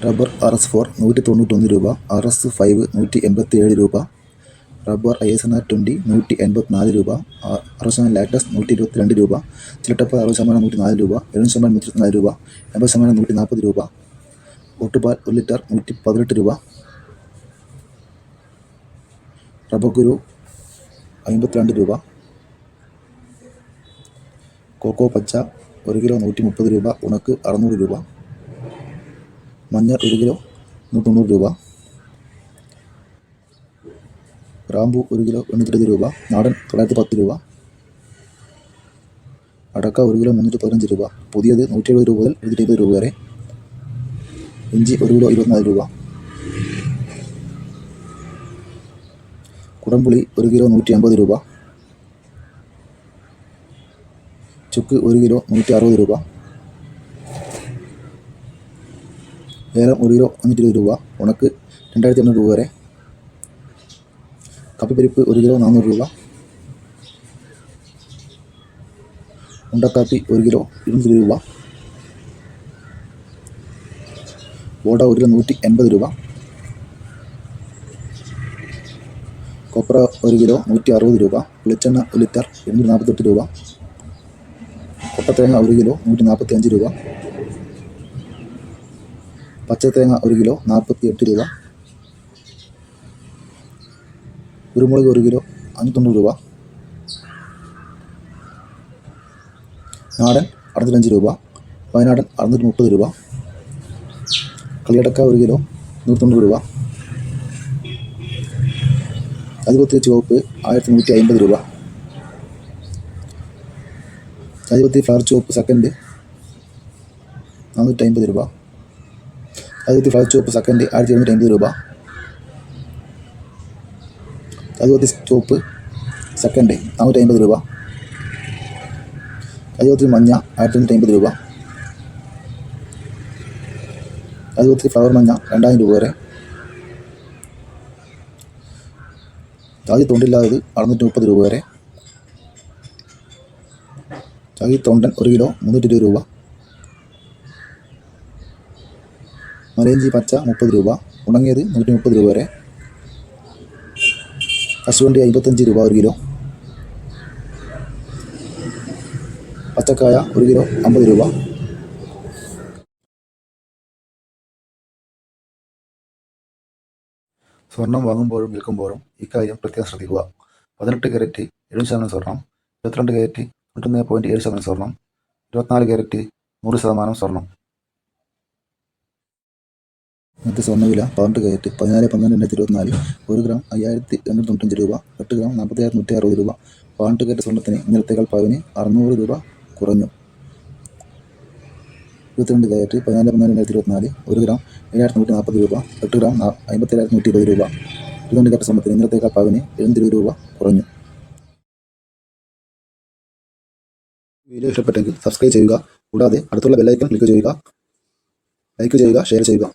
Rubber RS4 191 രൂപ, RS5 187 രൂപ, rubber ISNR 20 184 രൂപ, RS ലാക്ടസ് 122 രൂപ, ചിലട്ടപ്പ 60% 104 രൂപ, 70% 124 രൂപ, 80% 140 രൂപ, ഒട്ടുപാൽ 1 ലിറ്റർ 118 രൂപ, റബ്ബർ കുരു 52 രൂപ, കോക്കോ പച്ച 1 കിലോ 130 രൂപ, ഉണക്ക് 600 രൂപ, മഞ്ഞൾ 1 കിലോ 190 രൂപ, ഗ്രാമ്പു 1 കിലോ 820 രൂപ, നാടൻ 910 രൂപ, അടക്ക 1 കിലോ 315 രൂപ, പുതിയത് 170 രൂപ മുതൽ 120 രൂപ വരെ, ഇഞ്ചി 1 കിലോ 24 രൂപ, കുടംപുളി 1 കിലോ 150 രൂപ, ചുക്ക് 1 കിലോ 160 രൂപ, ഏലം 1 കിലോ 520 രൂപ, ഉണക്ക് 2800 രൂപ വരെ, കപ്പിപ്പരിപ്പ് 1 കിലോ 400 രൂപ, ഉണ്ടക്കാപ്പി 1 കിലോ 200 രൂപ, ബോഡ 1 കിലോ 180 രൂപ, കൊപ്ര 1 കിലോ 160 രൂപ, വെളിച്ചെണ്ണ 1 ലിറ്റർ 248 രൂപ, കൊട്ടത്തേങ്ങ 1 കിലോ 145 രൂപ, പച്ചത്തേങ്ങ 1 കിലോ 48 രൂപ, കുരുമുളക് 1 കിലോ 590 രൂപ, നാടൻ 65 രൂപ, വയനാടൻ 630 രൂപ, കളിയടക്ക 1 കിലോ 190 രൂപ, ചാതിപത്രി ചുവപ്പ് 1150 രൂപ, ചാതിപത്രി ഫ്ലവർ ചുവപ്പ് സെക്കൻഡ് 450 രൂപ, ചാതിപത്രി ഫ്ലവർ ചുവപ്പ് സെക്കൻഡ് 1750 രൂപ, ചാതിപത്രി ചുവപ്പ് സെക്കൻഡ് 450 രൂപ, ചാതിപത്രി മഞ്ഞ 1550 രൂപ, ചാതിപത്രി ഫ്ലവർ മഞ്ഞ 2000 രൂപ വരെ, ചാതി തൊണ്ടില്ലാത്തത് 630 രൂപ വരെ, ചാതി തൊണ്ടൻ 1 കിലോ 320 രൂപ, മലയിഞ്ചി പച്ച 30 രൂപ, ഉണങ്ങിയത് 130 രൂപ വരെ, കശുവണ്ടി 55 രൂപ 1 കിലോ, പച്ചക്കായ 1 കിലോ 50 രൂപ. സ്വർണം വാങ്ങുമ്പോഴും വിൽക്കുമ്പോഴും ഇക്കാര്യം പ്രത്യേകം ശ്രദ്ധിക്കുക. 18 കാരറ്റ് 70% സ്വർണം, 22 കാരറ്റ് 91.7% സ്വർണം, 24 കാരറ്റ് 100% സ്വർണം. ഇന്നത്തെ സ്വർണ്ണവില 18 കാരറ്റ് 14/12/2024 1 ഗ്രാം 5895 രൂപ, 8 ഗ്രാം 4660 രൂപ. 18 കാരറ്റ് സ്വർണ്ണത്തിന് ഇന്നലത്തേക്കാൾ പവന് 600 രൂപ കുറഞ്ഞു. 22 കാരറ്റ് 14/12/2024 1 ഗ്രാം 7140 രൂപ, 8 ഗ്രാം 5720 രൂപ. 22 കാരറ്റ് സ്വർണ്ണത്തിന് ഇന്നലത്തേക്കാൾ പവന് 720 രൂപ കുറഞ്ഞു. വീഡിയോ ഇഷ്ടപ്പെട്ടെങ്കിൽ സബ്സ്ക്രൈബ് ചെയ്യുക. കൂടാതെ അടുത്തുള്ള ബെല്ലൈക്കൺ ക്ലിക്ക് ചെയ്യുക. ലൈക്ക് ചെയ്യുക, ഷെയർ ചെയ്യുക.